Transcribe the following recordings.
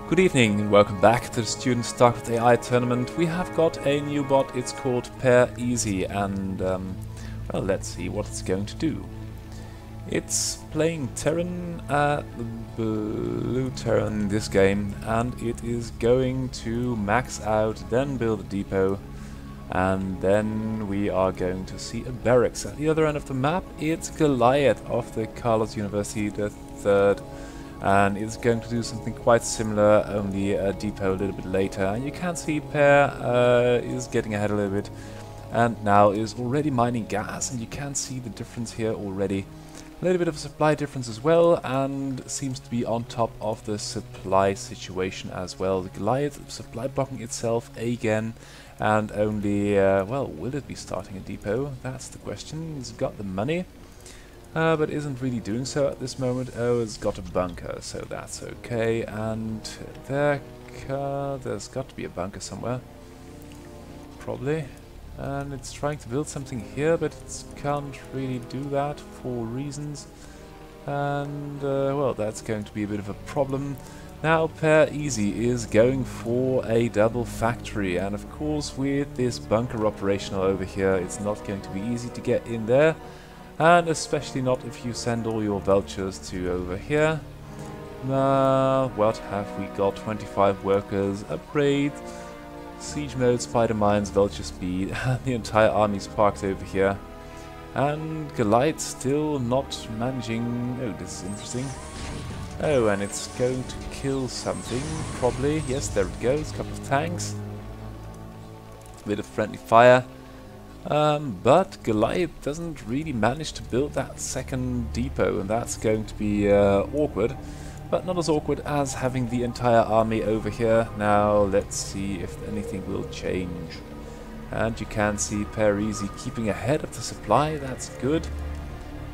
Good evening and welcome back to the Student StarCraft AI tournament. We have got a new bot, it's called Pair Easy, and well, let's see what it's going to do. It's playing Terran at the blue Terran in this game, and it is going to max out, then build a depot, and then we are going to see a barracks. At the other end of the map, it's Goliath of the Carlos University the Third. And it's going to do something quite similar, only a depot a little bit later. And you can see Pair is getting ahead a little bit, and now is already mining gas, and you can see the difference here already. A little bit of a supply difference as well, and seems to be on top of the supply situation as well. The Goliath supply blocking itself again, and only, well, will it be starting a depot? That's the question. It's got the money. But isn't really doing so at this moment. Oh, it's got a bunker, so that's okay. And there's got to be a bunker somewhere, probably. And it's trying to build something here, but it can't really do that for reasons. And well, that's going to be a bit of a problem. Now Pair Easy is going for a double factory, and of course with this bunker operational over here, it's not going to be easy to get in there. And especially not if you send all your vultures to over here. What have we got? 25 workers, upgrade, siege mode, spider mines, vulture speed, and the entire army's parked over here. And Goliath still not managing. Oh, this is interesting. Oh, and it's going to kill something, probably. Yes, there it goes, a couple of tanks. A bit of friendly fire. But Goliath doesn't really manage to build that second depot, and that's going to be awkward, but not as awkward as having the entire army over here. Now let's see if anything will change. And you can see Pair Easy keeping ahead of the supply, that's good.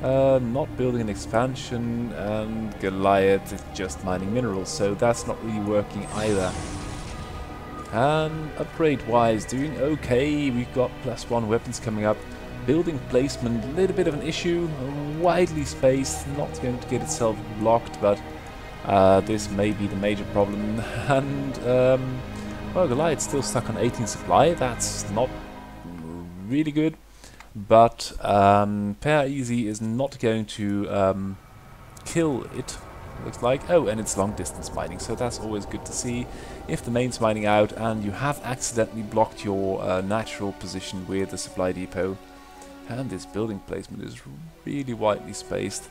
Not building an expansion, and Goliath is just mining minerals, so that's not really working either. And upgrade-wise, doing okay. We've got +1 weapons coming up. Building placement, a little bit of an issue. Widely spaced, not going to get itself blocked, but this may be the major problem. And, well, Goliath's still stuck on 18 supply. That's not really good. But Pair Easy is not going to kill it. Looks like. Oh, and it's long distance mining, so that's always good to see. If the main's mining out and you have accidentally blocked your natural position with the supply depot, and this building placement is really widely spaced.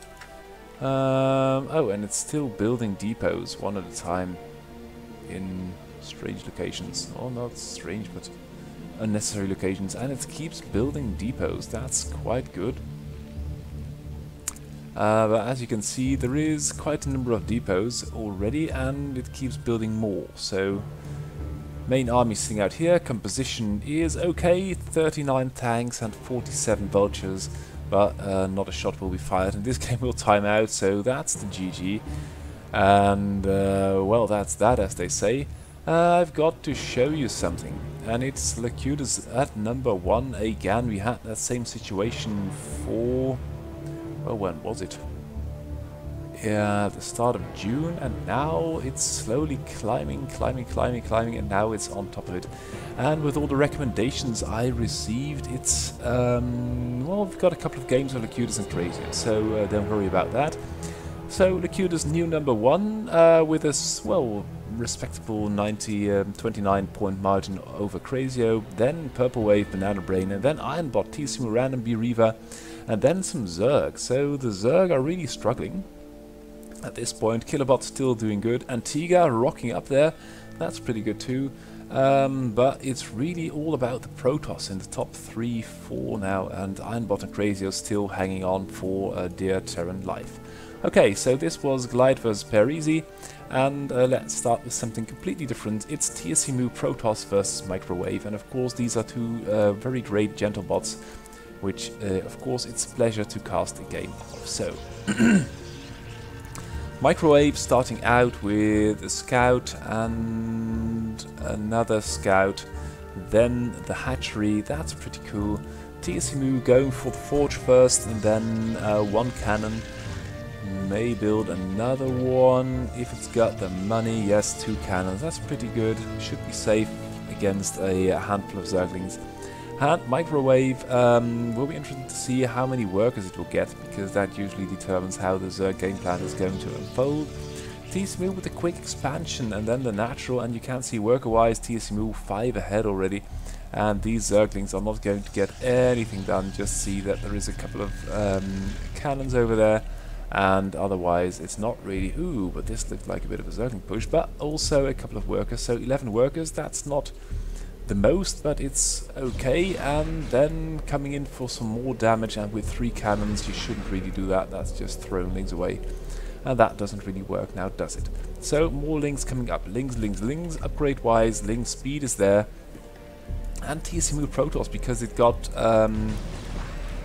Oh, and it's still building depots one at a time in strange locations. Or not strange, but unnecessary locations, and it keeps building depots. That's quite good. But as you can see, there is quite a number of depots already, and it keeps building more. So, main army sitting out here. Composition is okay, 39 tanks and 47 vultures, but not a shot will be fired. And this game will time out, so that's the GG. And well, that's that, as they say. I've got to show you something, and it's Locutus at number 1 again. We had that same situation for... well, when was it? Yeah, the start of June, and now it's slowly climbing, and now it's on top of it. And with all the recommendations I received, it's, well, we've got a couple of games of Locutus and Crazier, so don't worry about that. So, Locutus new number 1, with a, well, respectable 29 point margin over Crazio, then Purple Wave, Banana Brain, and then Ironbot, T-Sumo, Random, B-Reaver, and then some Zerg. So the Zerg are really struggling at this point. Kilobot's still doing good. Antigua rocking up there. That's pretty good too. But it's really all about the Protoss in the top 3, 4 now, and Ironbot and Crazio still hanging on for dear Terran life. Okay, so this was Glide vs Pair Easy, and let's start with something completely different. It's TSCMU Protoss versus Microwave, and of course these are two very great gentle bots, which of course it's a pleasure to cast a game of. So, Microwave starting out with a scout and another scout, then the hatchery, that's pretty cool. TSCMU going for the forge first, and then one cannon. may build another one if it's got the money. Yes, 2 cannons, that's pretty good. Should be safe against a handful of Zerglings. And microwave, will be interesting to see how many workers it will get, because that usually determines how the Zerg game plan is going to unfold. TSMU with a quick expansion, and then the natural, and you can see worker-wise TSMU 5 ahead already. And these Zerglings are not going to get anything done. Just see that there is a couple of cannons over there, and otherwise it's not really... Ooh, but this looked like a bit of a Zergling push, but also a couple of workers. So 11 workers, that's not the most, but it's okay. And then coming in for some more damage, and with 3 cannons you shouldn't really do that. That's just throwing Lings away, and that doesn't really work now, does it? So more Lings coming up. Lings, upgrade wise, Lings speed is there. And TSMU Protoss, because it got oh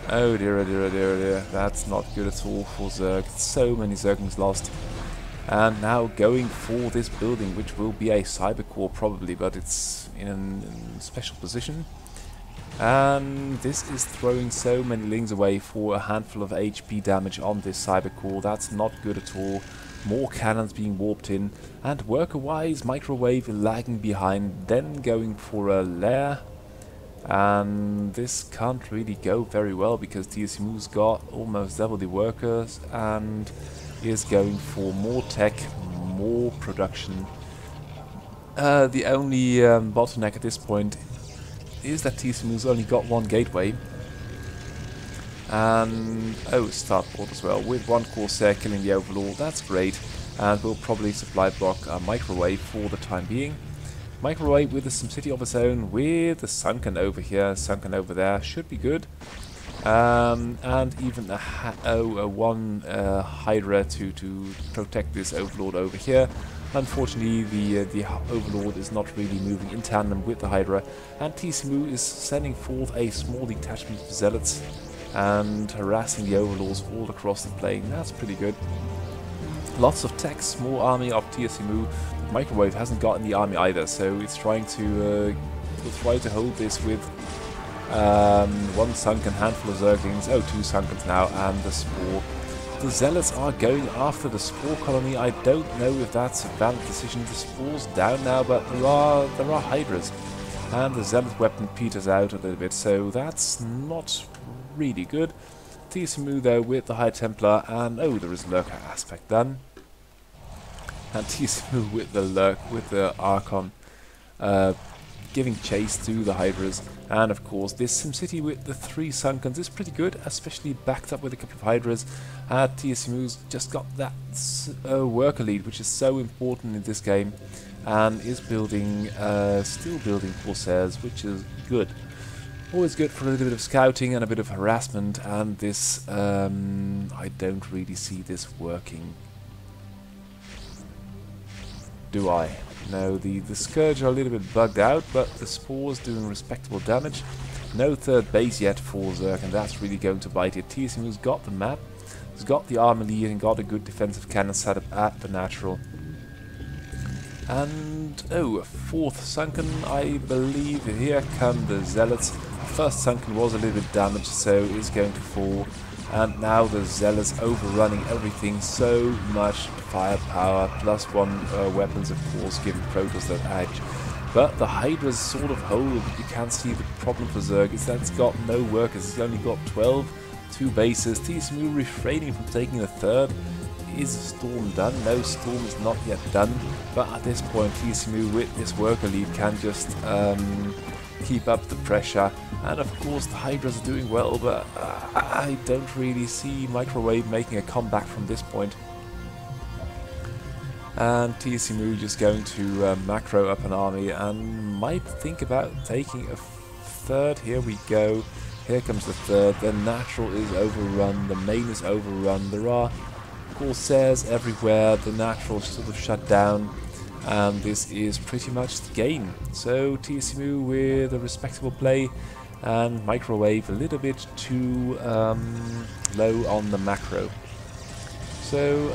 dear, oh dear, oh dear, oh dear, that's not good at all for Zerg. So many Zerglings lost. And now going for this building, which will be a cyber core probably, but it's in a special position. And this is throwing so many Lings away for a handful of HP damage on this cyber core. That's not good at all. More cannons being warped in, and worker-wise, microwave lagging behind, then going for a lair. And this can't really go very well, because TSMU's got almost double the workers, and is going for more tech, more production. The only bottleneck at this point is that TSMU's only got 1 gateway. And starport as well, with 1 Corsair killing the Overlord. That's great, and we'll probably supply block a microwave for the time being. Microwave with a SimCity of its own, with a Sunken over here, Sunken over there, should be good. And even a 1 Hydra to protect this Overlord over here. Unfortunately, the Overlord is not really moving in tandem with the Hydra, and TSMU is sending forth a small detachment of Zealots and harassing the Overlords all across the plane. That's pretty good. Lots of tech, small army of TSMU. Microwave hasn't gotten the army either, so it's trying to try to hold this with 1 Sunken, handful of Zerglings, 2 Sunkens now, and the Spore. The Zealots are going after the Spore colony. I don't know if that's a valid decision. The Spore's down now, but there are Hydras, and the Zealot weapon peters out a little bit, so that's not really good. TSMU though with the High Templar, and there is Lurker aspect done. And TSMU with the Archon, giving chase to the Hydras. And of course this SimCity with the 3 Sunkens is pretty good, especially backed up with a couple of Hydras. TSMU's just got that worker lead, which is so important in this game, and is building, still building Corsairs, which is good. Always good for a little bit of scouting and a bit of harassment, and this, I don't really see this working. Do I? No, the Scourge are a little bit bugged out, but the Spore's doing respectable damage. No 3rd base yet for Zerg, and that's really going to bite it. TSMU's got the map, he's got the armor lead, and got a good defensive cannon set up at the natural. And, a 4th Sunken, I believe. Here come the Zealots. First Sunken was a little bit damaged, so is going to fall. And now the Zealots overrunning everything. So much firepower, +1 weapons, of course, giving Protoss that edge. But the Hydra's sort of hold. You can see the problem for Zerg is that it's got no workers. It's only got 12, 2 bases. TSMU refraining from taking the 3rd. Is Storm done? No, Storm is not yet done, but at this point TSMU with this worker lead can just keep up the pressure, and of course the Hydras are doing well, but I don't really see Microwave making a comeback from this point. And TSMU just going to macro up an army and might think about taking a 3rd. Here we go, here comes the 3rd, the natural is overrun, the main is overrun, there are Corsairs everywhere, the natural sort of shut down, and this is pretty much the game. So TSMU with a respectable play, and Microwave a little bit too low on the macro. So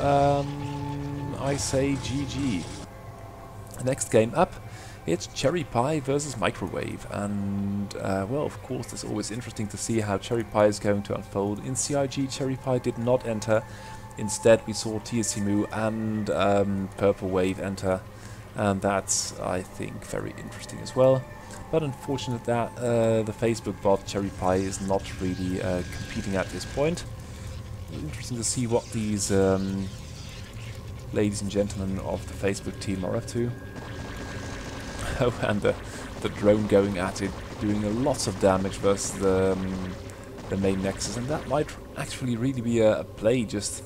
I say GG. Next game up, it's Cherry Pie versus Microwave, and well, of course it's always interesting to see how Cherry Pie is going to unfold. In CIG, Cherry Pie did not enter. Instead, we saw TSCMU and Purple Wave enter, and that's, I think, very interesting as well. But unfortunate that the Facebook bot Cherry Pie is not really competing at this point. Interesting to see what these ladies and gentlemen of the Facebook team are up to. Oh, and the drone going at it, doing a lot of damage versus the main Nexus, and that might actually really be a play. Just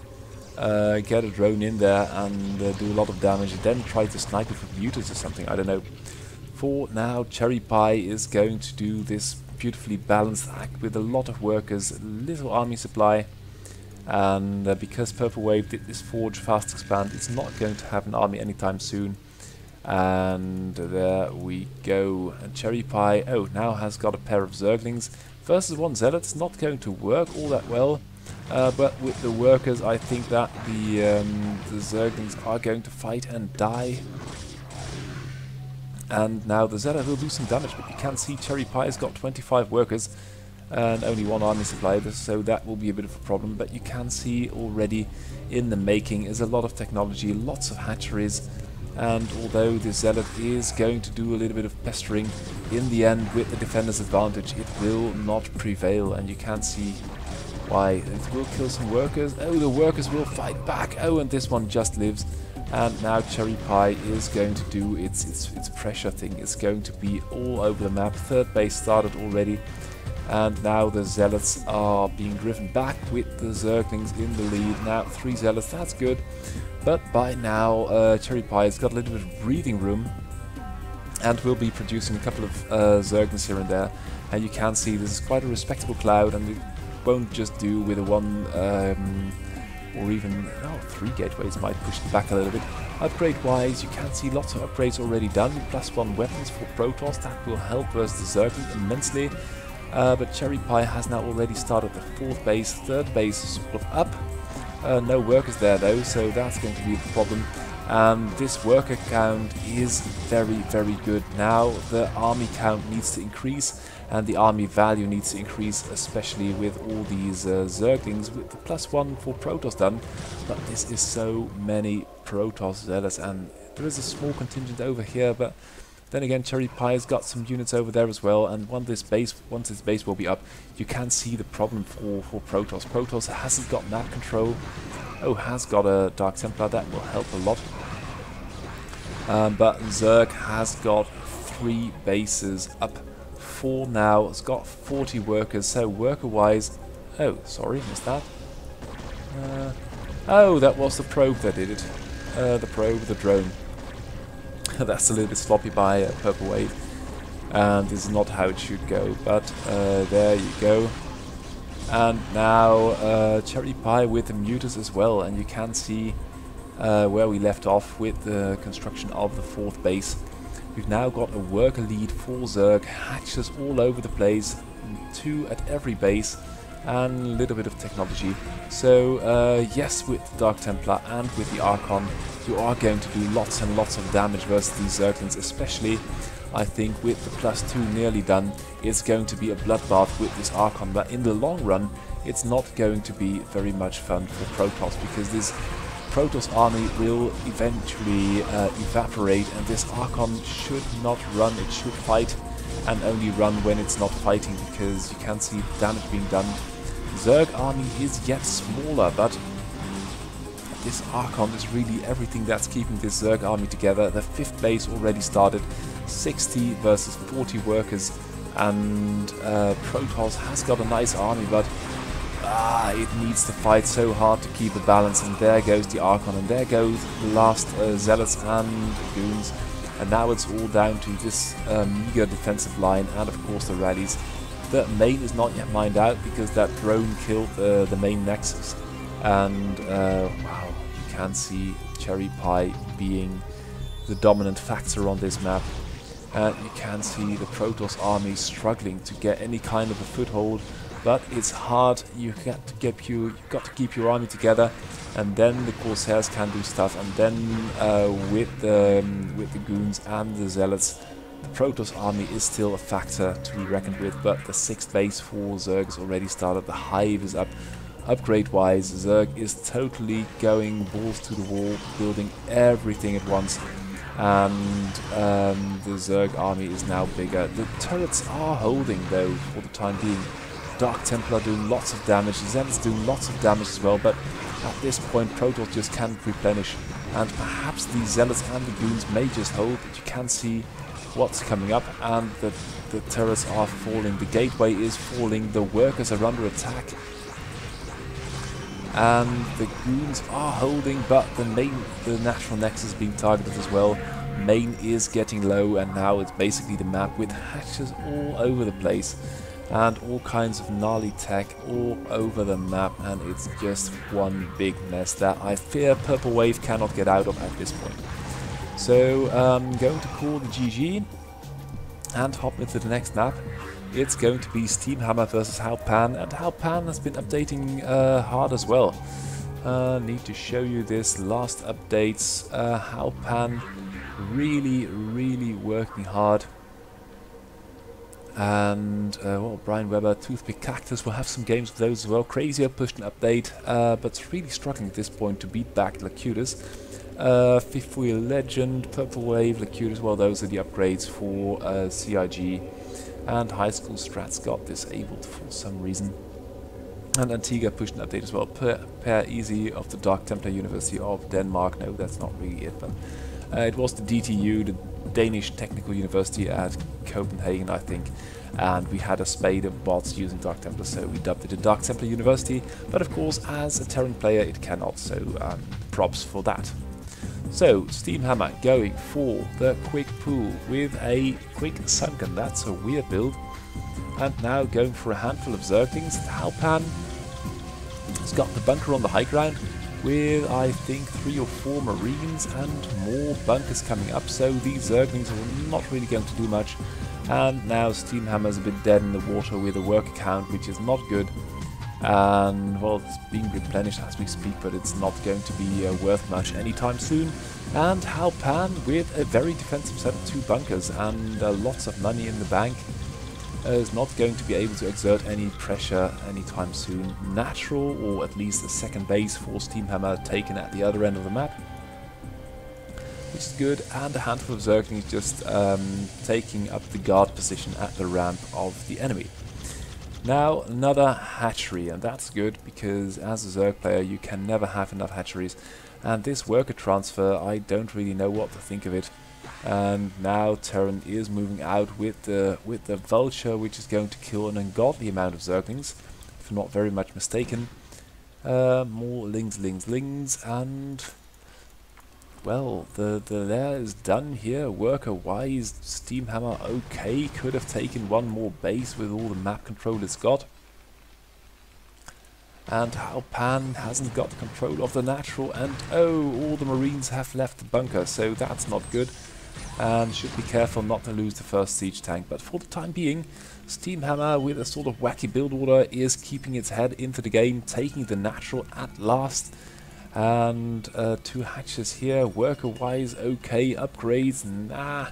get a drone in there and do a lot of damage, and then try to snipe it with mutas or something. I don't know. For now, Cherry Pie is going to do this beautifully balanced act with a lot of workers, little army supply. And because Purple Wave did this Forge Fast Expand, it's not going to have an army anytime soon. And there we go. And Cherry Pie, oh, now has got a pair of Zerglings. Versus one Zealot, it's not going to work all that well. But with the workers, I think that the Zerglings are going to fight and die. And now the Zealot will do some damage, but you can see Cherry Pie has got 25 workers. And only one army supply, so that will be a bit of a problem. But you can see already in the making is a lot of technology, lots of hatcheries, and although the Zealot is going to do a little bit of pestering, in the end with the defender's advantage it will not prevail, and you can see why. It will kill some workers. Oh, the workers will fight back. Oh, and this one just lives. And now Cherry Pie is going to do its pressure thing. It's going to be all over the map. Third base started already. And now the Zealots are being driven back with the Zerglings in the lead. Now 3 Zealots, that's good. But by now Cherry Pie has got a little bit of breathing room and will be producing a couple of Zerglings here and there. And you can see this is quite a respectable cloud, and it won't just do with a 1 or even 3 gateways might push it back a little bit. Upgrade wise, you can see lots of upgrades already done. +1 weapons for Protoss, that will help versus the Zerglings immensely. But Cherry Pie has now already started the 4th base, 3rd base is sort of up. No workers there though, so that's going to be a problem. This worker count is very, very good. Now the army count needs to increase, and the army value needs to increase, especially with all these Zerglings, with the +1 for Protoss done. But this is so many Protoss Zealots, and there is a small contingent over here, but then again, Cherry Pie has got some units over there as well, and once this base will be up, you can see the problem for Protoss. Protoss hasn't got map control. Oh, has got a Dark Templar, that will help a lot. But Zerg has got 3 bases up. 4 now, it's got 40 workers, so worker-wise... Oh, sorry, missed that. Oh, that was the probe that did it. The probe, the drone. That's a little bit sloppy by Purple Wave, and this is not how it should go, but there you go. And now Cherry Pie with the mutas as well, and you can see where we left off with the construction of the 4th base. We've now got a worker lead for Zerg, hatches all over the place, 2 at every base, and a little bit of technology. So yes, with the Dark Templar and with the Archon, you are going to do lots and lots of damage versus these Zerglings, especially I think with the +2 nearly done. It's going to be a bloodbath with this Archon, but in the long run it's not going to be very much fun for Protoss, because this Protoss army will eventually evaporate, and this Archon should not run, it should fight, and only run when it's not fighting, because you can see damage being done. Zerg army is yet smaller, but this Archon is really everything that's keeping this Zerg army together. The 5th base already started, 60 versus 40 workers, and Protoss has got a nice army, but it needs to fight so hard to keep the balance. And there goes the Archon, and there goes the last Zealots and Goons, and now it's all down to this meager defensive line, and of course the rallies. The main is not yet mined out because that drone killed the main Nexus. And wow, you can see Cherry Pie being the dominant factor on this map. And you can see the Protoss army struggling to get any kind of a foothold, but it's hard. You've got to keep your army together, and then the Corsairs can do stuff. And then with the Goons and the Zealots, the Protoss army is still a factor to be reckoned with. But the 6th base for Zerg is already started. The Hive is up. upgrade-wise, Zerg is totally going balls to the wall, building everything at once. And the Zerg army is now bigger. The turrets are holding though for the time being. Dark Templar doing lots of damage, Zealots doing lots of damage as well, but at this point Protoss just can't replenish. And perhaps the Zealots and the Goons may just hold, but you can see what's coming up, and the turrets are falling, the gateway is falling, the workers are under attack. And the Goons are holding, but the natural nexus is being targeted as well. Main is getting low, and now it's basically the map with hatches all over the place. And all kinds of gnarly tech all over the map, and it's just one big mess that I fear Purple Wave cannot get out of at this point. So I'm going to call the GG and hop into the next map. It's going to be Steamhammer versus Halpan, and Halpan has been updating hard as well. Need to show you this last updates. Halpan really working hard. And well, Brian Weber, Toothpick Cactus will have some games with those as well. Crazier pushed an update, but it's really struggling at this point to beat back Lacutus. Fifth Wheel Legend, Purple Wave, Lacutus, well, those are the upgrades for CIG. And High School Strats got disabled for some reason. And Antigua pushed an update as well. Per Easy of the Dark Templar University of Denmark. No, that's not really it, but it was the DTU, the Danish Technical University at Copenhagen, I think. And we had a spade of bots using Dark Templar, so we dubbed it a Dark Templar University. But of course, as a Terran player, it cannot, so props for that. So, Steamhammer going for the quick pool with a quick sunken. That's a weird build. And now going for a handful of Zerglings. Halpan has got the bunker on the high ground with, I think, 3 or 4 Marines and more bunkers coming up. So these Zerglings are not really going to do much. And now Steamhammer's a bit dead in the water with a worker count, which is not good. And well, it's being replenished as we speak, but it's not going to be worth much anytime soon. And Halpan with a very defensive set of 2 bunkers and lots of money in the bank is not going to be able to exert any pressure anytime soon. Natural, or at least a second base for Steamhammer taken at the other end of the map, which is good, and a handful of Zerglings just taking up the guard position at the ramp of the enemy. Now another hatchery, and that's good because as a Zerg player you can never have enough hatcheries. And this worker transfer, I don't really know what to think of it. And now Terran is moving out with the Vulture, which is going to kill an ungodly amount of Zerglings, if I'm not very much mistaken. More lings, and well, the lair is done here. Worker-wise, Steamhammer okay, could have taken one more base with all the map control it's got. And Halpan hasn't got control of the natural, and oh, all the Marines have left the bunker, so that's not good. And should be careful not to lose the first siege tank. But for the time being, Steamhammer with a sort of wacky build order is keeping its head into the game, taking the natural at last. And 2 hatches here, worker-wise, okay, upgrades, nah,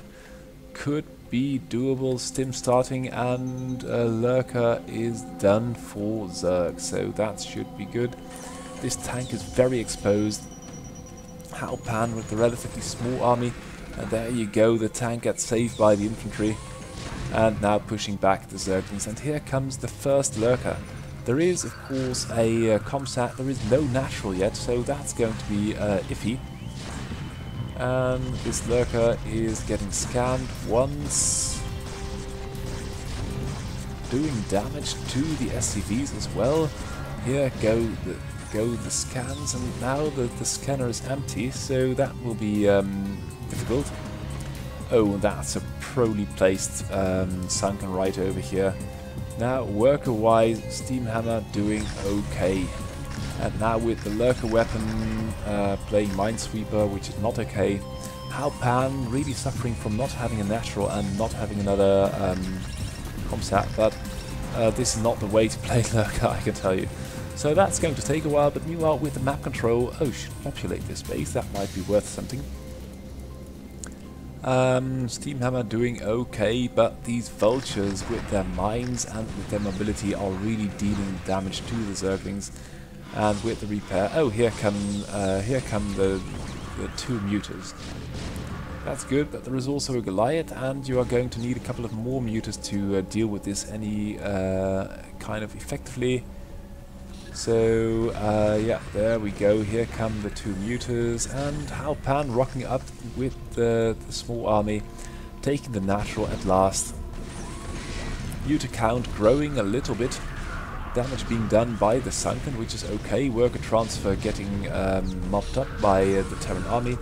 could be doable. Stim starting, and Lurker is done for Zerg, so that should be good. This tank is very exposed. Halpan with the relatively small army, and there you go, the tank gets saved by the infantry, and now pushing back the Zerglings. And here comes the first Lurker. There is, of course, a comsat. There is no natural yet, so that's going to be iffy. And this Lurker is getting scanned once, doing damage to the SCVs as well. Here go the scans, and now the scanner is empty, so that will be difficult. Oh, that's a poorly placed sunken right over here. Now, worker-wise, Steamhammer doing okay. And now with the Lurker weapon playing Minesweeper, which is not okay. Halpan really suffering from not having a natural and not having another comsat, but this is not the way to play Lurker, I can tell you. So that's going to take a while, but meanwhile with the map control, oh, should populate this base, that might be worth something. Steamhammer doing okay, but these Vultures with their mines and with their mobility are really dealing damage to the Zerglings. And with the repair, oh, here come the two Muters. That's good, but there is also a Goliath, and you are going to need a couple of more Muters to deal with this any kind of effectively. So, yeah, there we go. Here come the two Muters, and Halpan rocking up with the small army, taking the natural at last. Muter count growing a little bit. Damage being done by the Sunken, which is okay. Worker transfer getting mopped up by the Terran army.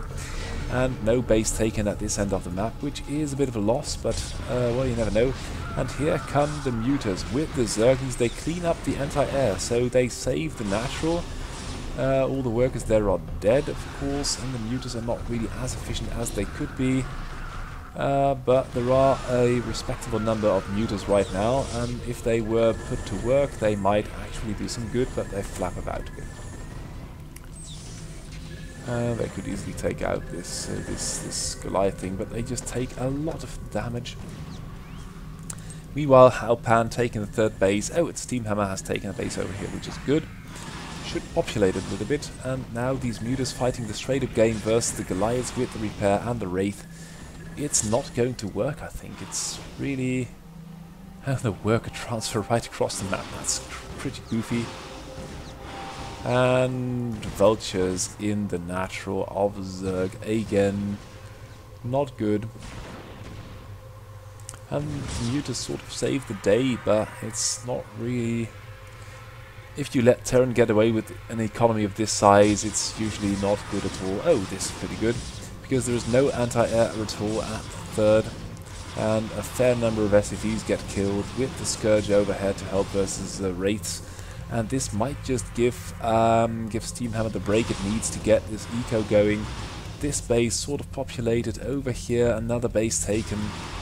And no base taken at this end of the map, which is a bit of a loss, but well, you never know. And here come the Muters with the Zergis. They clean up the anti-air, so they save the natural. All the workers there are dead, of course, and the Muters are not really as efficient as they could be. But there are a respectable number of Muters right now, and if they were put to work, they might actually do some good, but they flap about a bit. They could easily take out this Goliath thing, but they just take a lot of damage. Meanwhile, Halpan taking the third base. Oh, its Steamhammer has taken a base over here, which is good. Should populate it a little bit. And now these Muters fighting the straight-up game versus the Goliaths with the repair and the Wraith. It's not going to work, I think. It's really... the worker transfer right across the map. That's pretty goofy. And Vultures in the natural of Zerg again. Not good. And the Muters sort of saved the day, but it's not really... If you let Terran get away with an economy of this size, it's usually not good at all. Oh, this is pretty good, because there is no anti-air at all at third, and a fair number of SCVs get killed with the Scourge overhead to help versus Wraiths. And this might just give Steamhammer the break it needs to get this eco going. This base sort of populated over here, another base taken,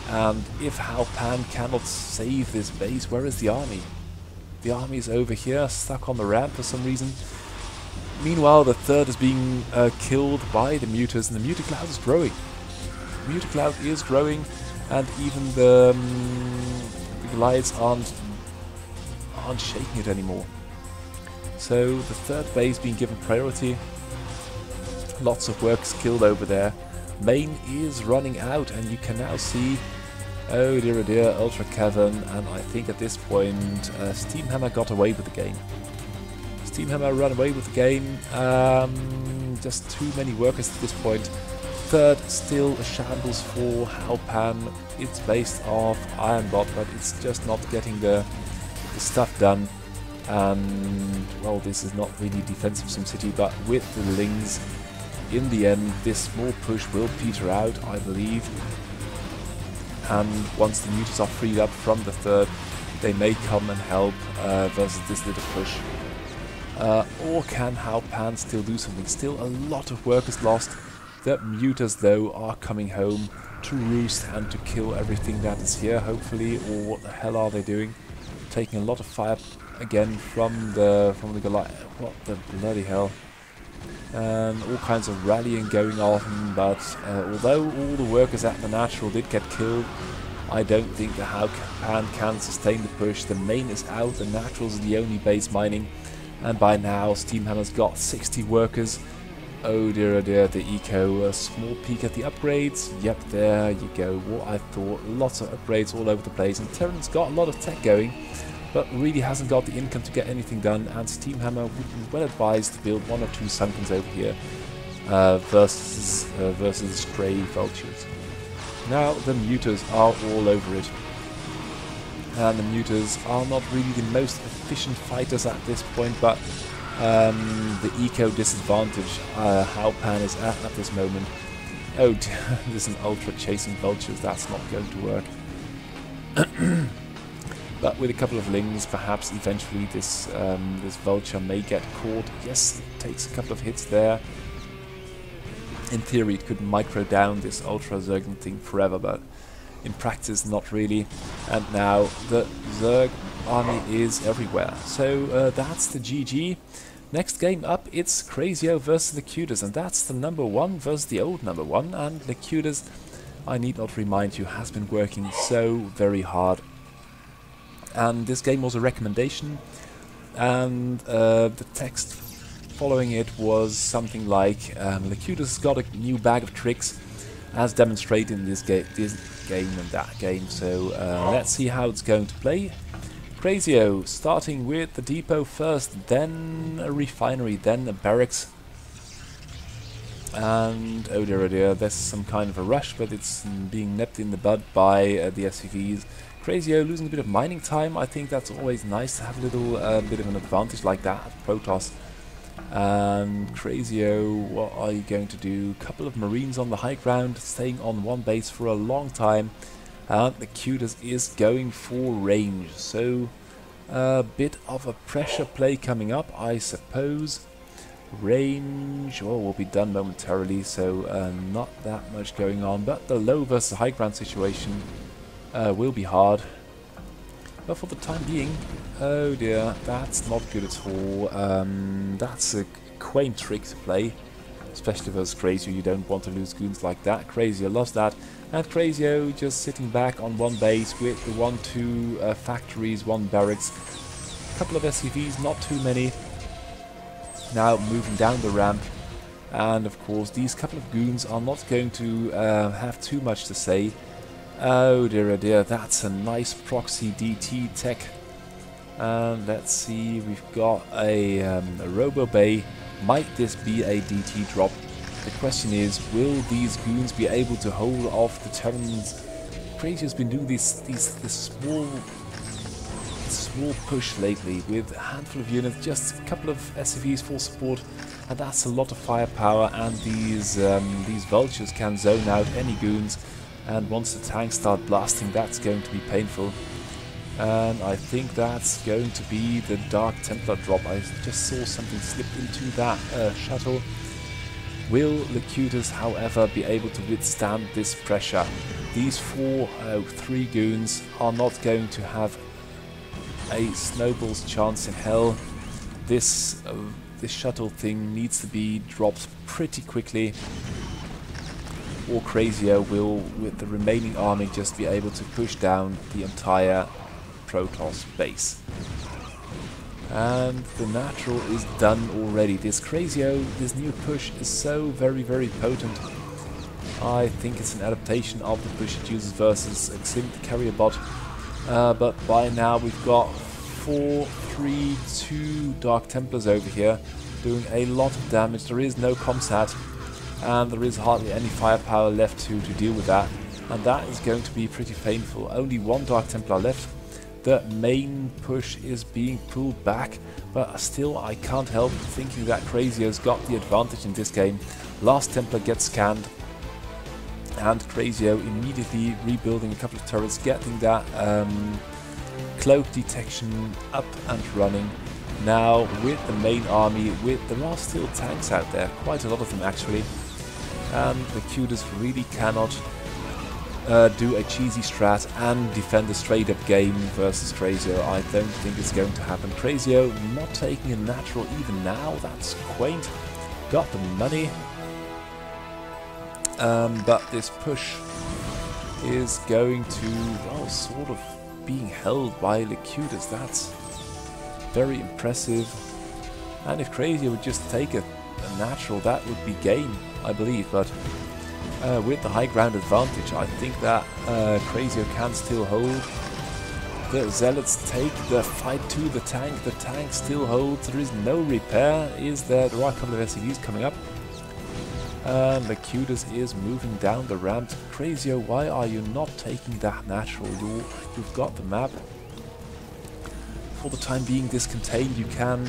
and if Halpan cannot save this base, where is the army? The army is over here, stuck on the ramp for some reason. Meanwhile, the third is being killed by the Muters, and the Muter cloud is growing. The Muter cloud is growing, and even the Goliaths aren't shaking it anymore. So the third base being given priority. Lots of workers killed over there. Main is running out, and you can now see, oh dear, Ultra Cavern, and I think at this point Steamhammer got away with the game. Steamhammer ran away with the game. Just too many workers at this point. Third, still a shambles for Halpan. It's based off Ironbot, but it's just not getting the stuff done. And well, this is not really defensive SimCity, but with the Lings, in the end, this small push will peter out, I believe. And once the Muters are freed up from the third, they may come and help versus this little push. Or can Halpan still do something? Still a lot of workers lost. The Muters, though, are coming home to roost and to kill everything that is here, hopefully. Or what the hell are they doing? Taking a lot of fire again from the Goliath. What the bloody hell? And all kinds of rallying going on, but although all the workers at the natural did get killed, I don't think the Halpan can sustain the push. The main is out, the naturals are the only base mining, and by now Steamhammer's got 60 workers. Oh dear, the eco. A small peek at the upgrades. Yep, there you go. What I thought. Lots of upgrades all over the place, and Terran's got a lot of tech going, but really hasn't got the income to get anything done, and Steamhammer would be well advised to build one or two Sunkens over here versus stray Vultures. Now the Muters are all over it, and the Muters are not really the most efficient fighters at this point, but the eco disadvantage Halpan is at this moment. Oh dear, there's an Ultra chasing Vultures, that's not going to work. But with a couple of Lings, perhaps eventually this Vulture may get caught. Yes, it takes a couple of hits there. In theory, it could micro down this Ultra Zerg thing forever, but in practice, not really. And now the Zerg army is everywhere. So that's the GG. Next game up, it's Crazio versus Lecutus, and that's the number 1 versus the old number 1. And Lecutus, I need not remind you, has been working so very hard. And this game was a recommendation and the text following it was something like Locutus got a new bag of tricks as demonstrated in this game and that game, so let's see how it's going to play. Crazio starting with the depot first, then a refinery, then a barracks. And oh dear, there's some kind of a rush, but it's being nipped in the bud by the SCVs. Crazio losing a bit of mining time. I think that's always nice to have a little bit of an advantage like that at Protoss. And Crazio, what are you going to do? Couple of Marines on the high ground, staying on one base for a long time. And the Locutus is going for range, so a bit of a pressure play coming up, I suppose. Range, well, will be done momentarily, so not that much going on, but the low versus high ground situation will be hard. But for the time being, oh dear, that's not good at all. That's a quaint trick to play, especially versus Crazio. You don't want to lose goons like that. Crazio loves that, and Crazio just sitting back on one base with the 1-2 factories, 1 barracks, a couple of SCVs, not too many. Now moving down the ramp, and of course these couple of goons are not going to have too much to say. Oh dear, that's a nice proxy DT tech. And let's see, we've got a Robo Bay. Might this be a DT drop? The question is, will these goons be able to hold off the Terrans? Crazio's been doing this small push lately with a handful of units, just a couple of SCVs for support, and that's a lot of firepower. And these vultures can zone out any goons, and once the tanks start blasting, that's going to be painful. And I think that's going to be the Dark Templar drop. I just saw something slip into that shuttle. Will Locutus, however, be able to withstand this pressure? These 3 goons are not going to have a snowball's chance in hell. This shuttle thing needs to be dropped pretty quickly, or Crazio will, with the remaining army, just be able to push down the entire Protoss base. And the natural is done already. This Crazio, this new push is so very potent. I think it's an adaptation of the push it uses versus a Xinth carrier bot. But by now we've got 4, 3, 2 Dark Templars over here doing a lot of damage. There is no comsat, and there is hardly any firepower left to deal with that, and that is going to be pretty painful. Only 1 Dark Templar left. The main push is being pulled back, but still I can't help thinking that Crazio's got the advantage in this game. Last Templar gets scanned, and Crazio immediately rebuilding a couple of turrets, getting that cloak detection up and running. Now with the main army, there are still tanks out there, quite a lot of them actually, and the Locutus really cannot do a cheesy strat and defend a straight up game versus Crazio. I don't think it's going to happen. Crazio not taking a natural even now, that's quaint. Got the money. But this push is going to, well, sort of being held by Locutus. That's very impressive. And if Crazio would just take a natural, that would be game, I believe. But with the high ground advantage, I think that Crazio can still hold. The Zealots take the fight to the tank still holds. There is no repair, is there? There are a couple of SCVs coming up. And Locutus is moving down the ramp. Crazio, why are you not taking that natural? You've got the map. For the time being discontained, you can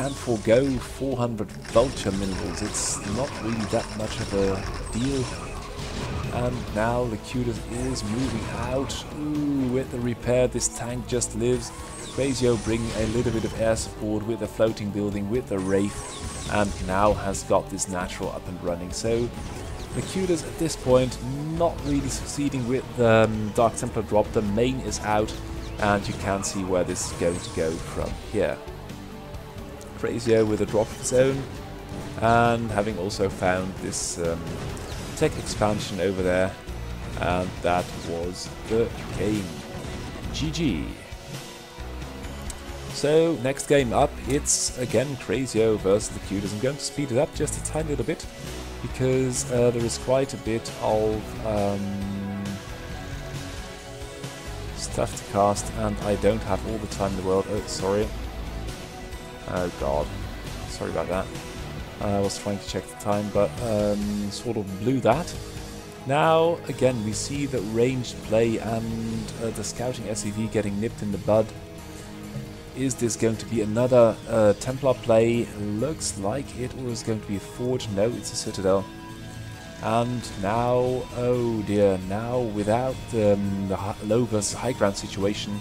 forego 400 vulture minerals. It's not really that much of a deal. And now Locutus is moving out. Ooh, with the repair, this tank just lives. Crazio bringing a little bit of air support with the floating building, with the Wraith, and now has got this natural up and running. So Locutus at this point not really succeeding with the Dark Templar drop. The main is out, and you can see where this is going to go from here. Crazio with a drop of his own, and having also found this tech expansion over there, and that was the game. GG. So, next game up, it's again Crazio versus the Cuters. I'm going to speed it up just a tiny little bit, because there is quite a bit of stuff to cast, and I don't have all the time in the world. Oh, sorry. Oh god. Sorry about that. I was trying to check the time, but sort of blew that. Now, again, we see the ranged play and the scouting SCV getting nipped in the bud. Is this going to be another Templar play? Looks like it was going to be a Forge. No, it's a Citadel. And now, oh dear, now without the low versus high ground situation,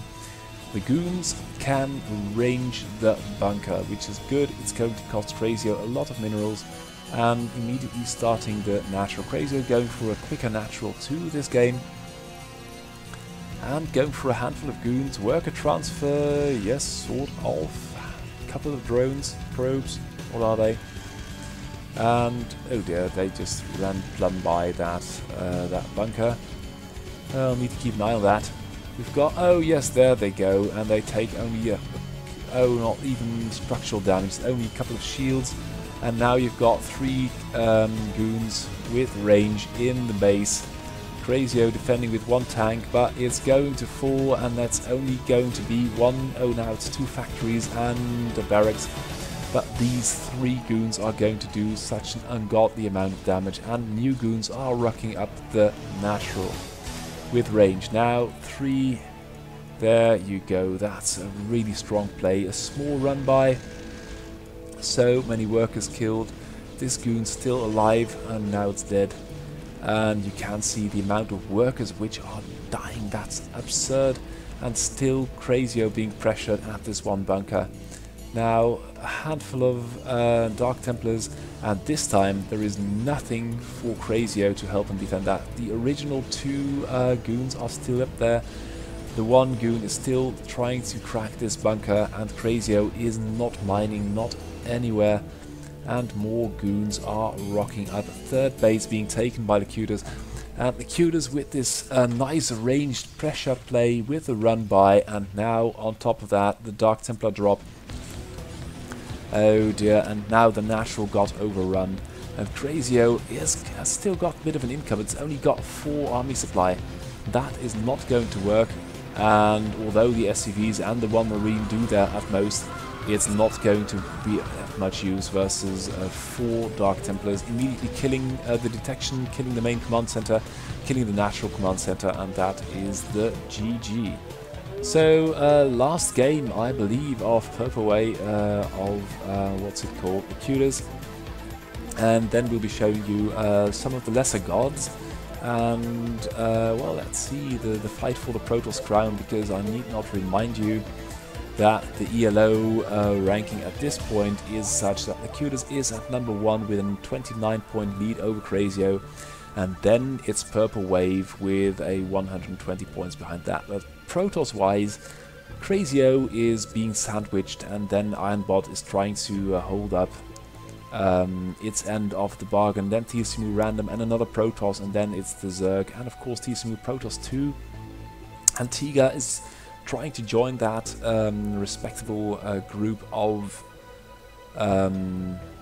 the Goons can range the bunker, which is good. It's going to cost Crazio a lot of minerals, and immediately starting the natural. Crazio going for a quicker natural 2 this game, and going for a handful of Goons. Worker transfer, yes, sort of. A couple of drones, probes, what are they? And oh dear, they just ran plumb by that bunker. I'll need to keep an eye on that. We've got, oh yes, there they go, and they take only not even structural damage, only a couple of shields, and now you've got 3 Goons with range in the base. Crazio defending with 1 tank, but it's going to fall, and that's only going to be 1, oh now it's 2 factories and a barracks. But these 3 Goons are going to do such an ungodly amount of damage, and new Goons are rocking up the natural with range. Now 3, there you go, that's a really strong play. A small run by, so many workers killed. This Goon's still alive, and now it's dead. And you can see the amount of workers which are dying, that's absurd. And still Crazio being pressured at this 1 bunker. Now a handful of Dark Templars, and this time there is nothing for Crazio to help him defend that. The original 2 Goons are still up there. The 1 Goon is still trying to crack this bunker, and Crazio is not mining, not anywhere. And more Goons are rocking up. 3rd base being taken by the Cuters, and the Cuters with this nice ranged pressure play with the run by, and now on top of that the Dark Templar drop. Oh dear, and now the natural got overrun, and Crazio has still got a bit of an income. It's only got 4 army supply. That is not going to work, and although the SCVs and the 1 Marine do their utmost, it's not going to be much use versus 4 Dark Templars. Immediately killing the detection, killing the main command center, killing the natural command center, and that is the GG. So last game, I believe, of Purple Way of what's it called, the Cuters, and then we'll be showing you some of the lesser gods. And well, let's see the fight for the Protoss crown, because I need not remind you that the ELO ranking at this point is such that the Cuters is at number 1 with a 29-point lead over Crazio, and then it's Purple Wave with a 120 points behind that. But Protoss-wise, Crazio is being sandwiched, and then Ironbot is trying to hold up its end of the bargain. Then TSMU Random and another Protoss, and then it's the Zerg, and of course TSMU Protoss 2. And Tiga is trying to join that respectable group of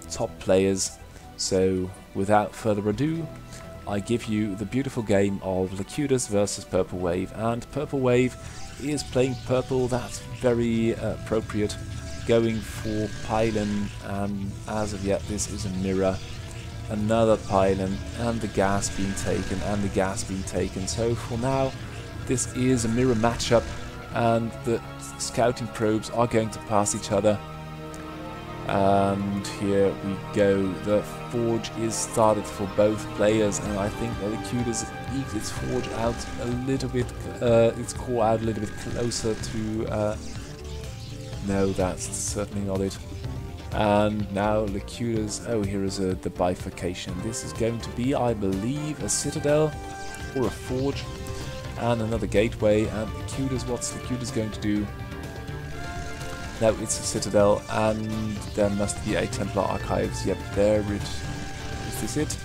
top players. So without further ado, I give you the beautiful game of Cuters versus Purple Wave, and Purple Wave is playing purple. That's very appropriate, going for pylon, and as of yet this is a mirror. Another pylon, and the gas being taken, and the gas being taken. So for now this is a mirror matchup, and the scouting probes are going to pass each other. And here we go. The forge is started for both players, and I think that the Cuters eked its forge out a little bit, its core out a little bit closer to. No, that's certainly not it. And now the Cuters. Oh, here is the bifurcation. This is going to be, I believe, a citadel or a forge, and another gateway. And the Cuters, what's the Cuters going to do? No, it's a citadel, and there must be a Templar Archives. Yep, there it is. Is this it?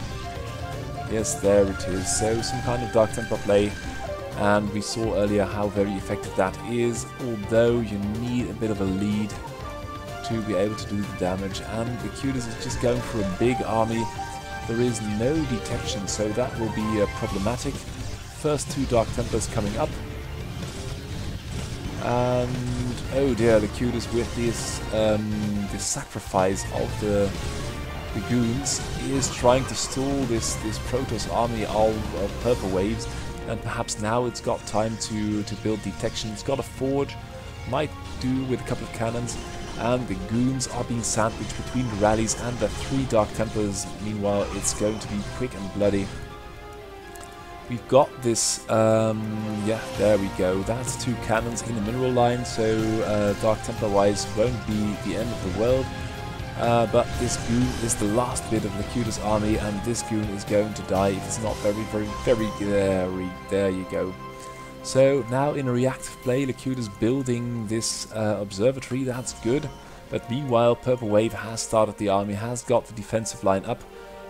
Yes, there it is. So some kind of Dark Templar play, and we saw earlier how very effective that is, although you need a bit of a lead to be able to do the damage. And Lycidas is just going for a big army. There is no detection, so that will be problematic. First 2 Dark Templars coming up. And oh dear, Lycidas with this sacrifice of the goons is trying to stall this Protoss army of purple waves, and perhaps now it's got time to build detection. It's got a forge, might do with a couple of cannons, and the goons are being sandwiched between the rallies and the 3 Dark Templars. Meanwhile, it's going to be quick and bloody. We've got this, yeah, there we go. That's 2 cannons in the mineral line, so Dark Templar-wise won't be the end of the world. But this goon is the last bit of Lycidas' army, and this goon is going to die if it's not very there you go. So now in a reactive play, Lycidas building this observatory, that's good. But meanwhile, Purple Wave has started the army, has got the defensive line up.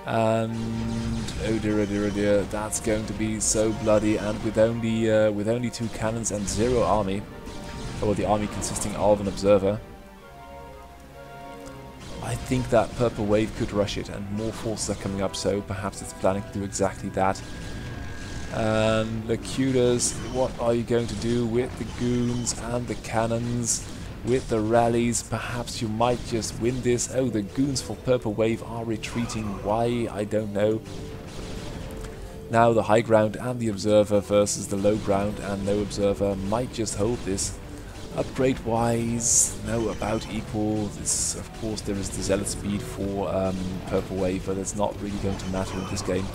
And oh dear, oh dear, oh dear, that's going to be so bloody. And with only 2 cannons and 0 army, or the army consisting of an observer, I think that Purple Wave could rush it, and more forces are coming up, so perhaps it's planning to do exactly that. And Lycidas, what are you going to do with the goons and the cannons? With the rallies, perhaps you might just win this. Oh, the goons for Purple Wave are retreating. Why? I don't know. Now the high ground and the observer versus the low ground and no observer might just hold this. Upgrade wise, no, about equal. This, of course, there is the zealot speed for Purple Wave, but it's not really going to matter in this game.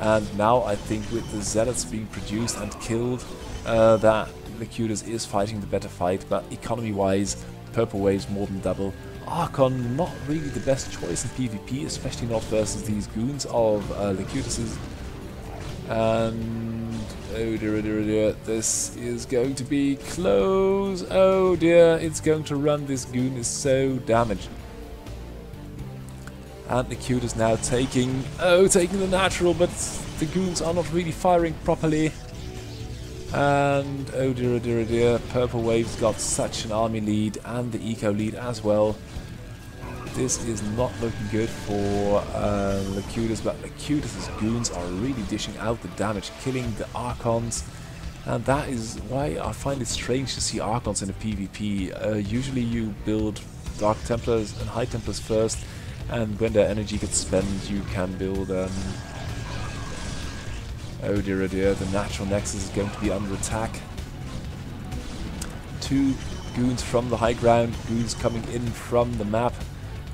And now I think with the zealots being produced and killed, that Lycidas is fighting the better fight, but economy-wise, Purple Wave's more than double. Archon, not really the best choice in PvP, especially not versus these goons of Lycidas's. And oh dear, oh dear, oh dear, this is going to be close. Oh dear, it's going to run. This goon is so damaged. And Lycidas now taking the natural, but the goons are not really firing properly. And oh dear, oh dear, oh dear, Purple Wave's got such an army lead and the eco lead as well. This is not looking good for Lycidas, but Lycidas' goons are really dishing out the damage, killing the Archons. And that is why I find it strange to see Archons in a PvP. Usually you build Dark Templars and High Templars first, and when their energy gets spent you can build oh dear, the natural nexus is going to be under attack. 2 goons from the high ground, goons coming in from the map.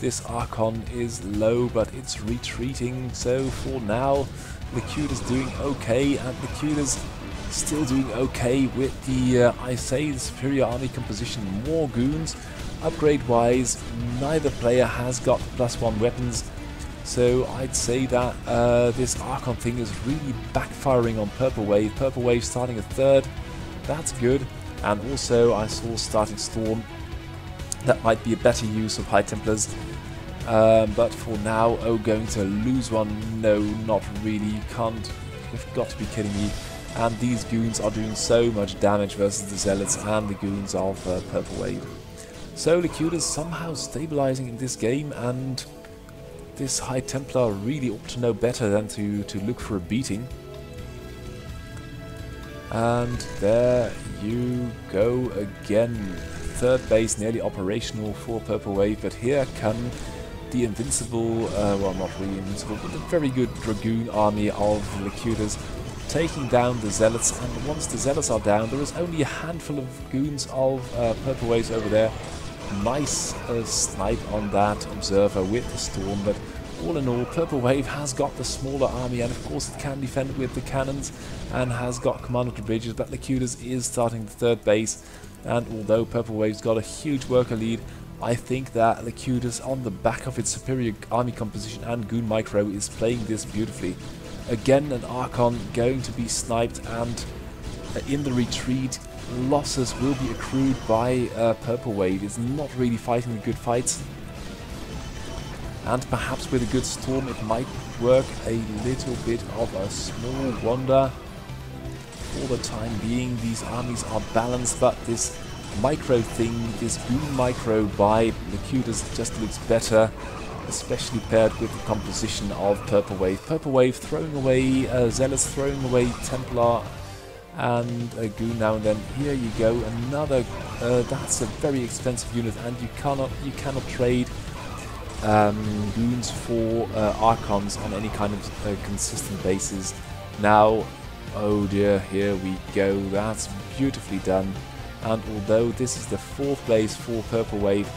This Archon is low, but it's retreating, so for now Lycidas doing okay, and Lycidas still doing okay with the, I say, the superior army composition. More goons. Upgrade wise, neither player has got +1 weapons. So I'd say that this Archon thing is really backfiring on Purple Wave. Purple Wave starting a 3rd, that's good. And also I saw starting Storm. That might be a better use of High Templars. But for now, oh, going to lose one? No, not really. You can't. You've got to be kidding me. And these goons are doing so much damage versus the Zealots and the goons of Purple Wave. So Lycidas somehow stabilizing in this game, and this High Templar really ought to know better than to look for a beating. And there you go again. 3rd base nearly operational for Purple Wave, but here come the invincible, well, not really invincible, but the very good Dragoon army of Lycidas, taking down the Zealots. And once the Zealots are down, there is only a handful of goons of Purple Waves over there. Nice snipe on that observer with the Storm, but all in all, Purple Wave has got the smaller army, and of course it can defend with the cannons and has got command of the bridges, but Lycidas is starting the 3rd base. And although Purple Wave's got a huge worker lead, I think that Lycidas, on the back of its superior army composition and goon micro, is playing this beautifully. Again, an Archon going to be sniped, and in the retreat, losses will be accrued by Purple Wave. It's not really fighting the good fights. And perhaps with a good Storm it might work a little bit of a small wonder. for the time being. These armies are balanced, but this micro thing, this goon micro by Locutus just looks better, especially paired with the composition of Purple Wave. Purple Wave throwing away Zealots, throwing away Templar and a goon now and then. Here you go, another. That's a very expensive unit, and you cannot trade goons for Archons on any kind of consistent basis. Now, oh dear, here we go. That's beautifully done. And although this is the 4th place for Purple Wave,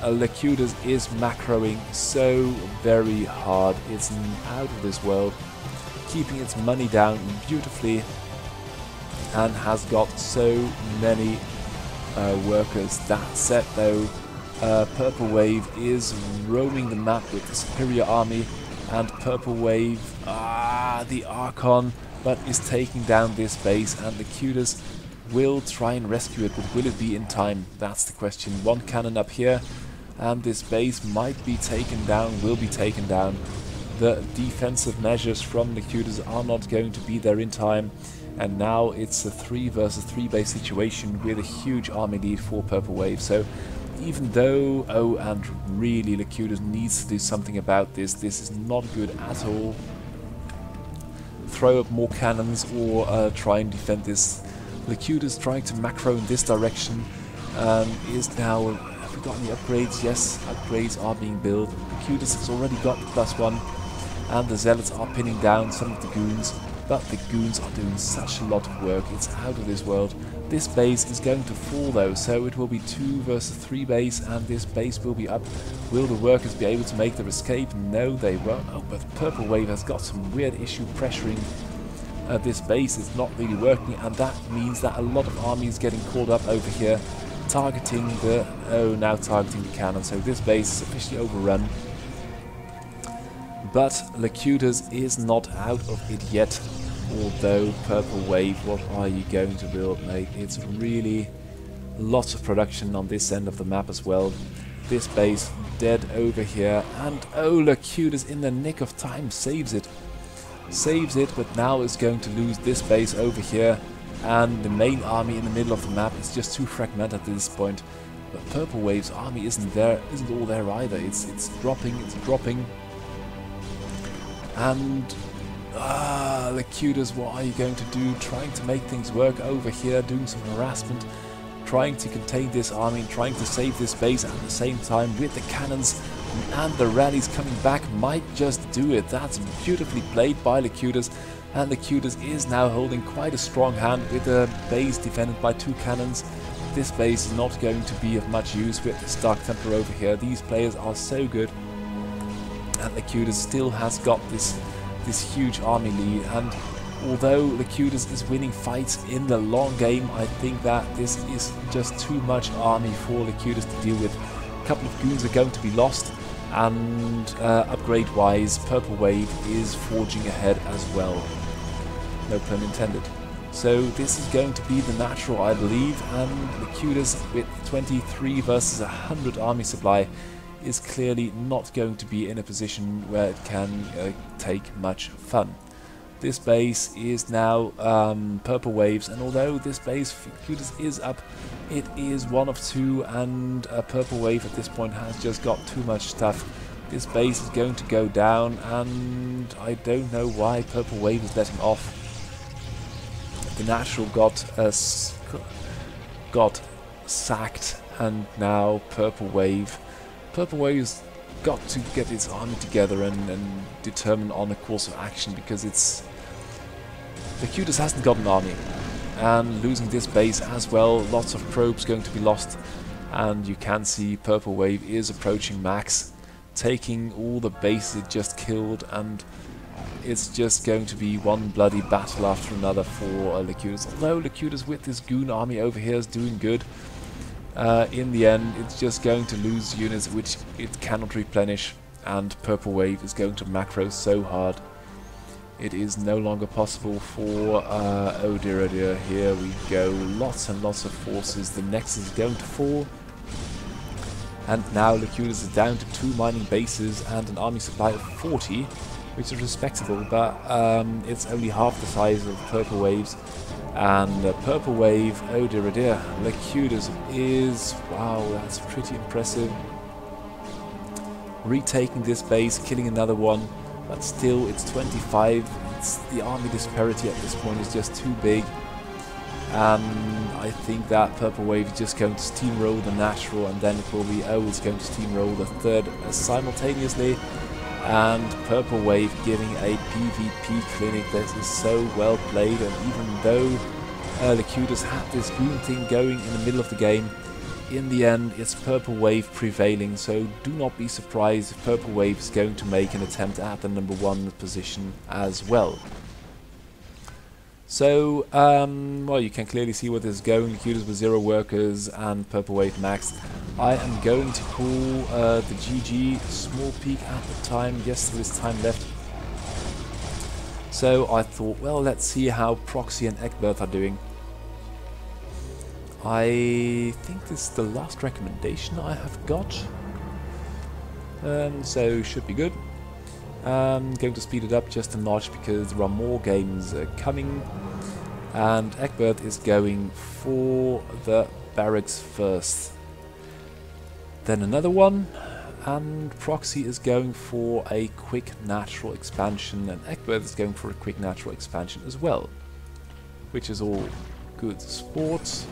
Locutus is macroing so very hard. It's out of this world, keeping its money down beautifully, and has got so many workers. That said though, Purple Wave is roaming the map with the superior army, and Purple Wave, the Archon, but is taking down this base, and Locutus will try and rescue it, but will it be in time? That's the question. One cannon up here, and this base might be taken down, will be taken down. The defensive measures from Locutus are not going to be there in time, and now it's a 3 versus 3 base situation with a huge army lead for Purple Wave. So even though, and really Locutus needs to do something about this, this is not good at all. Throw up more cannons or try and defend this. Locutus trying to macro in this direction, is now... Have we got any upgrades? Yes, upgrades are being built. Locutus has already got the +1, and the Zealots are pinning down some of the goons, but the goons are doing such a lot of work, it's out of this world. This base is going to fall though, so it will be 2 versus 3 base, and this base will be up. Will the workers be able to make their escape? No, they won't. Oh, but Purple Wave has got some weird issue pressuring this base. Is not really working, and that means that a lot of armies getting called up over here, targeting the... now targeting the cannon, so this base is officially overrun. But Locutus is not out of it yet, although Purple Wave, what are you going to build, mate? It's really lots of production on this end of the map as well. This base dead over here, and Locutus in the nick of time saves it. But now is going to lose this base over here, and the main army in the middle of the map is just too fragmented at this point. But Purple Wave's army isn't all there either. It's dropping. And Locutus, what are you going to do? Trying to make things work over here, doing some harassment, trying to contain this army, trying to save this base at the same time with the cannons, and the rallies coming back might just do it. That's beautifully played by Locutus, and Locutus is now holding quite a strong hand with a base defended by 2 cannons. This base is not going to be of much use with the Stark Templar over here. These players are so good, and Locutus still has got this huge army lead. And although Locutus is winning fights in the long game, I think that this is just too much army for Locutus to deal with. A couple of goons are going to be lost, and upgrade wise Purple Wave is forging ahead as well, no pun intended. So this is going to be the natural, I believe, and Locutus with 23 versus 100 army supply is clearly not going to be in a position where it can take much fun. This base is now Purple Waves, and although this base Locutus is up, it is 1 of 2, and Purple Wave at this point has just got too much stuff. This base is going to go down, and I don't know why Purple Wave is letting off. The natural got sacked, and now Purple Wave's got to get its army together and determine on a course of action, because Locutus hasn't got an army, and losing this base as well, lots of probes going to be lost, and you can see Purple Wave is approaching max, taking all the bases it just killed, and it's just going to be one bloody battle after another for Locutus. Although Locutus with this goon army over here is doing good, in the end it's just going to lose units which it cannot replenish, and Purple Wave is going to macro so hard it is no longer possible for... oh dear, here we go, lots and lots of forces. The Nexus is going to fall, and now Locutus is down to 2 mining bases and an army supply of 40, which is respectable, but it's only half the size of Purple Wave's, And Purple Wave, oh dear, oh dear. Lecudus is, wow, that's pretty impressive. Retaking this base, killing another one, but still it's 25. The army disparity at this point is just too big. I think that Purple Wave is just going to steamroll the natural, and then it will be, oh, it's going to steamroll the third simultaneously. And Purple Wave giving a PvP clinic. This is so well played, and even though Lecudus had this green thing going in the middle of the game, in the end it's Purple Wave prevailing, so do not be surprised if Purple Wave is going to make an attempt at the #1 position as well. So, well, you can clearly see where this is going. Lecudus with 0 workers and Purple Wave maxed. I am going to call the GG small peak at the time. Yes, there is time left. So I thought, well, let's see how Proxy and Egbert are doing. I think this is the last recommendation I have got. So should be good. I'm going to speed it up just a notch because there are more games coming. And Egbert is going for the barracks first. Then another one. And Proxy is going for a quick natural expansion. And Egbert is going for a quick natural expansion as well. Which is all good sports.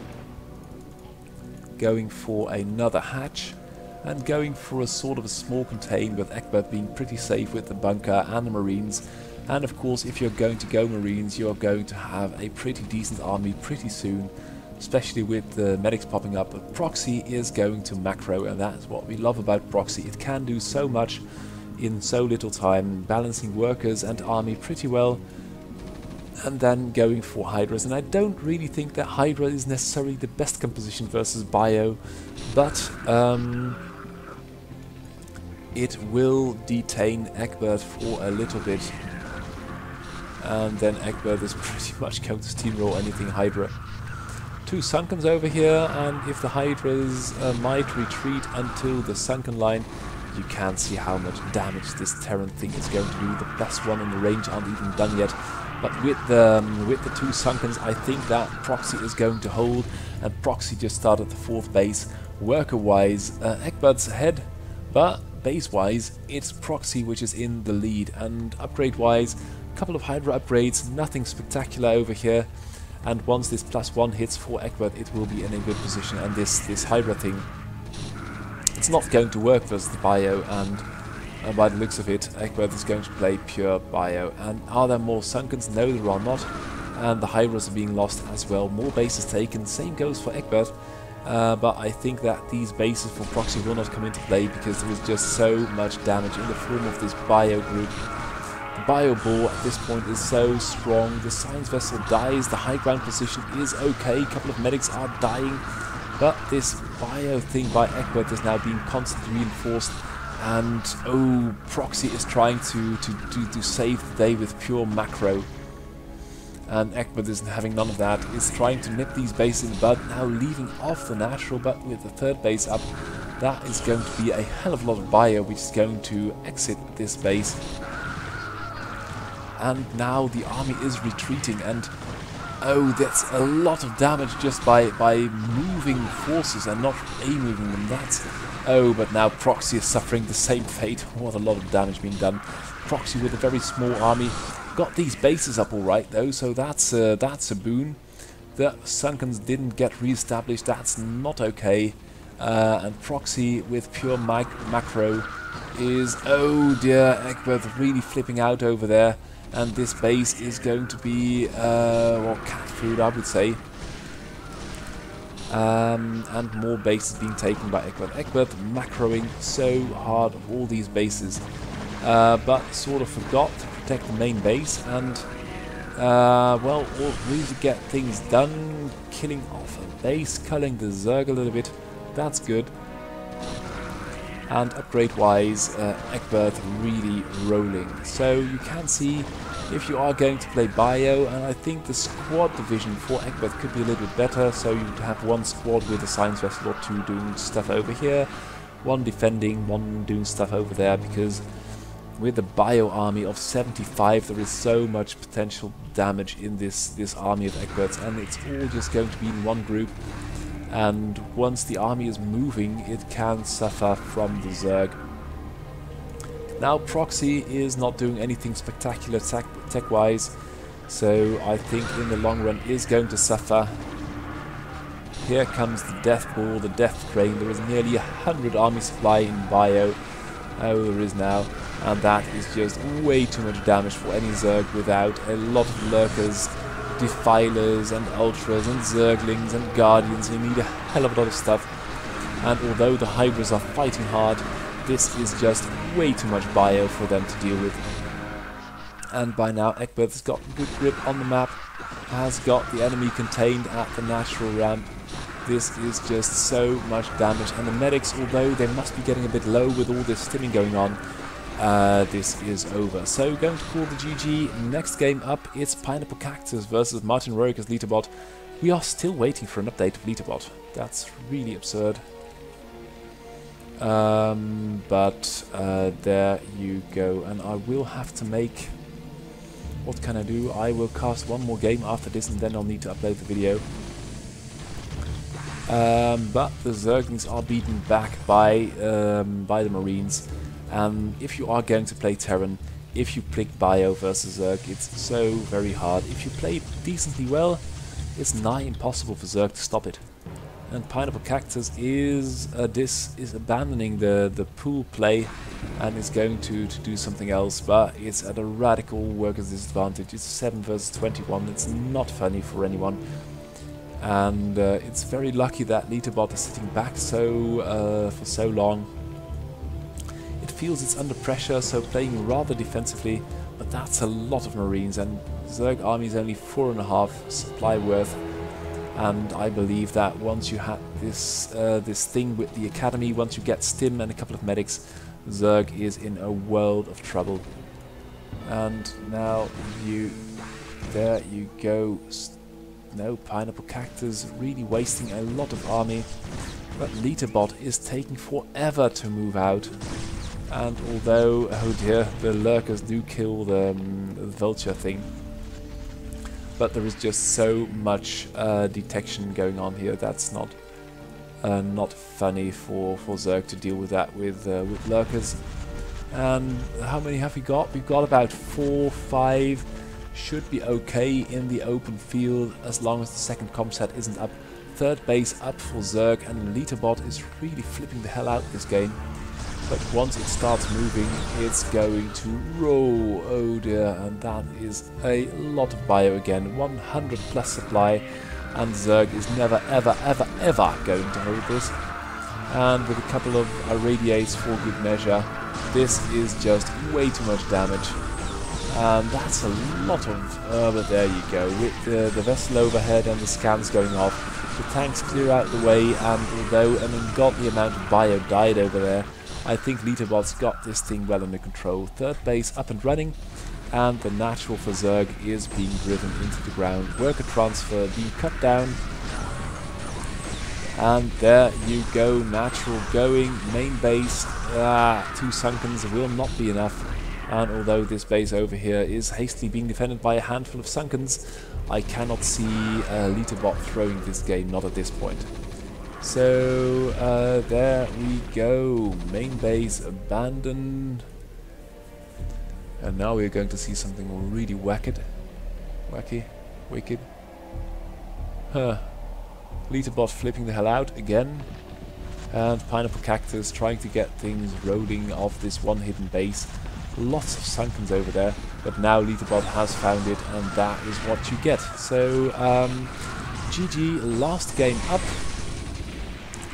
Going for another hatch. And going for a sort of a small contain, with Egbert being pretty safe with the bunker and the marines. And of course, if you're going to go marines, you're going to have a pretty decent army pretty soon, especially with the medics popping up. But Proxy is going to macro, and that's what we love about Proxy. It can do so much in so little time, balancing workers and army pretty well. And then going for Hydras, and I don't really think that Hydra is necessarily the best composition versus Bio, but it will detain Egbert for a little bit, and then Egbert is pretty much going to steamroll anything Hydra. 2 Sunkens over here, and if the Hydras might retreat until the Sunken line, you can see how much damage this Terran thing is going to do. The best one in the range aren't even done yet, but with the 2 Sunkens, I think that Proxy is going to hold, and Proxy just started the 4th base. Worker-wise, Egbert's ahead, but base-wise, it's Proxy which is in the lead. And upgrade-wise, a couple of Hydra upgrades, nothing spectacular over here. And once this +1 hits for Egbert, it will be in a good position. And this Hydra thing, it's not going to work versus the Bio, and by the looks of it, Egbert is going to play pure Bio. And are there more Sunkens? No, there are not. And the Hydras are being lost as well. More bases taken. Same goes for Egbert. But I think that these bases for Proxy will not come into play because there is just so much damage in the form of this Bio group. The Bio ball at this point is so strong. The Science Vessel dies. The high ground position is okay. A couple of medics are dying. But this Bio thing by Egbert is now being constantly reinforced. And oh, Proxy is trying to save the day with pure macro. And Egbert isn't having none of that, is trying to nip these bases in the bud, now leaving off the natural, but with the 3rd base up, that is going to be a hell of a lot of Bio which is going to exit this base. And now the army is retreating, and oh, that's a lot of damage just by moving forces and not moving them. That's, oh, but now Proxy is suffering the same fate. What a lot of damage being done. Proxy with a very small army. Got these bases up alright though, so that's a boon. The Sunkens didn't get re-established, that's not okay. And Proxy with pure macro is, oh dear, Egbert really flipping out over there. And this base is going to be, well, cat food, I would say. And more bases being taken by Egbert. Egbert macroing so hard of all these bases, but sort of forgot to protect the main base, and well, really get things done, killing off a base, culling the Zerg a little bit, that's good. And upgrade-wise, Egbert really rolling. So you can see if you are going to play Bio, and I think the squad division for Egbert could be a little bit better, so you'd have 1 squad with a Science Vessel or 2 doing stuff over here, 1 defending, 1 doing stuff over there, because with a bio army of 75, there is so much potential damage in this army of Egberts, and it's all just going to be in one group. And once the army is moving, it can suffer from the Zerg. Now Proxy is not doing anything spectacular tech-wise, so I think in the long run is going to suffer. Here comes the Death Ball, the Death Crane. There is nearly 100 army supply in bio. Oh, there is now. And that is just way too much damage for any Zerg without a lot of Lurkers, Defilers and Ultras and Zerglings and Guardians. You need a hell of a lot of stuff. And although the Hydras are fighting hard, this is just way too much bio for them to deal with. And by now Egbert has got good grip on the map, has got the enemy contained at the natural ramp. This is just so much damage, and the medics, although they must be getting a bit low with all this stimming going on, this is over. So going to call the GG. Next game up, it's Pineapple Cactus versus Martin Rorik as Literbot. We are still waiting for an update of Literbot. That's really absurd. But there you go. And I will have to make... What can I do? I will cast one more game after this, and then I'll need to upload the video. But the Zerglings are beaten back by the Marines. If you are going to play Terran, if you pick Bio versus Zerg, it's so very hard. If you play decently well, it's nigh impossible for Zerg to stop it. And Pineapple Cactus is abandoning the pool play and is going to do something else, but it's at a radical worker's disadvantage. It's 7 versus 21. It's not funny for anyone. And it's very lucky that Literbot is sitting back for so long. It feels it's under pressure, so playing rather defensively, but that's a lot of Marines, and Zerg army is only 4.5 supply worth. And I believe that once you have this thing with the academy, once you get Stim and a couple of medics, Zerg is in a world of trouble. And now there you go. No, Pineapple Cactus really wasting a lot of army, but Literbot is taking forever to move out. And although, oh dear, the Lurkers do kill the Vulture thing, but there is just so much detection going on here. That's not funny for Zerg to deal with that with Lurkers. And how many have we got? We've got about 4, 5. Should be okay in the open field as long as the second comp set isn't up. Third base up for Zerg, and Literbot is really flipping the hell out this game. But once it starts moving, it's going to roll. Oh dear, and that is a lot of bio again. 100 plus supply, and Zerg is never ever ever ever going to hold this. And with a couple of irradiates for good measure, this is just way too much damage. And that's a lot of... but there you go, with the vessel overhead and the scans going off, the tanks clear out the way, and although an ungodly amount of bio died over there, I think Literbot's got this thing well under control. Third base up and running, and the natural for Zerg is being driven into the ground. Worker transfer being cut down, and there you go, natural going, main base, 2 Sunkens will not be enough. And although this base over here is hastily being defended by a handful of Sunkens, I cannot see Literbot throwing this game, not at this point. So there we go, main base abandoned. And now we're going to see something really wicked. Literbot flipping the hell out again. And Pineapple Cactus trying to get things rolling off this one hidden base. Lots of Sunkens over there, but now Literbot has found it, and that is what you get. So, GG, last game up.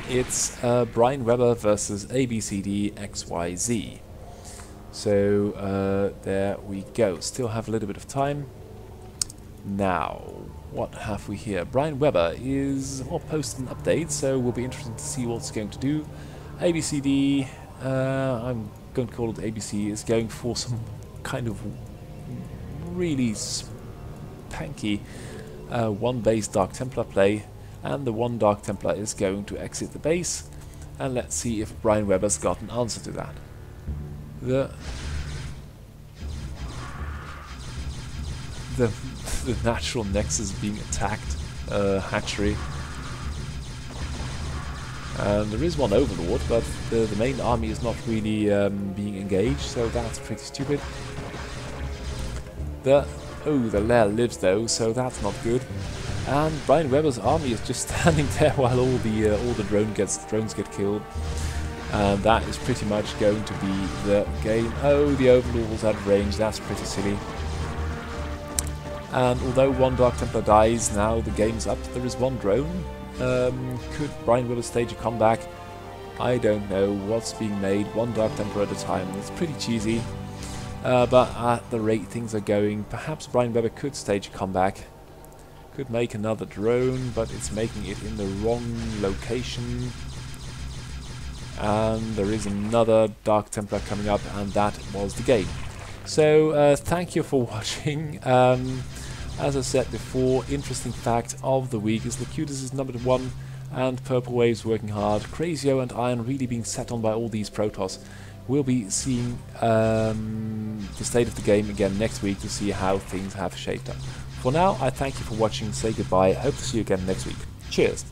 It's Brian Weber versus ABCDXYZ. So, there we go. Still have a little bit of time. Now, what have we here? Brian Weber is posted an update, so we'll be interested to see what it's going to do. ABCD, I'm going to call it ABC, is going for some kind of really spanky 1 base Dark Templar play, and the 1 Dark Templar is going to exit the base, and let's see if Brian Weber's got an answer to that. the natural nexus being attacked hatchery. And there is one overlord, but the main army is not really being engaged, so that's pretty stupid. The lair lives though, so that's not good. And Brian Weber's army is just standing there while all the drones get killed. And that is pretty much going to be the game. Oh, the overlord was out of range, that's pretty silly. And although one Dark Templar dies, now the game's up. There is one drone. Could Brian Weber stage a comeback? I don't know what's being made, one Dark Templar at a time. It's pretty cheesy, but at the rate things are going, perhaps Brian Weber could stage a comeback. Could make another drone, but it's making it in the wrong location. And there is another Dark Templar coming up, and that was the game. So thank you for watching. As I said before, interesting fact of the week is Locutus is number 1 and Purple Wave's working hard. Crazio and Iron really being set on by all these Protoss. We'll be seeing the state of the game again next week to see how things have shaped up. For now, I thank you for watching, say goodbye, hope to see you again next week. Cheers!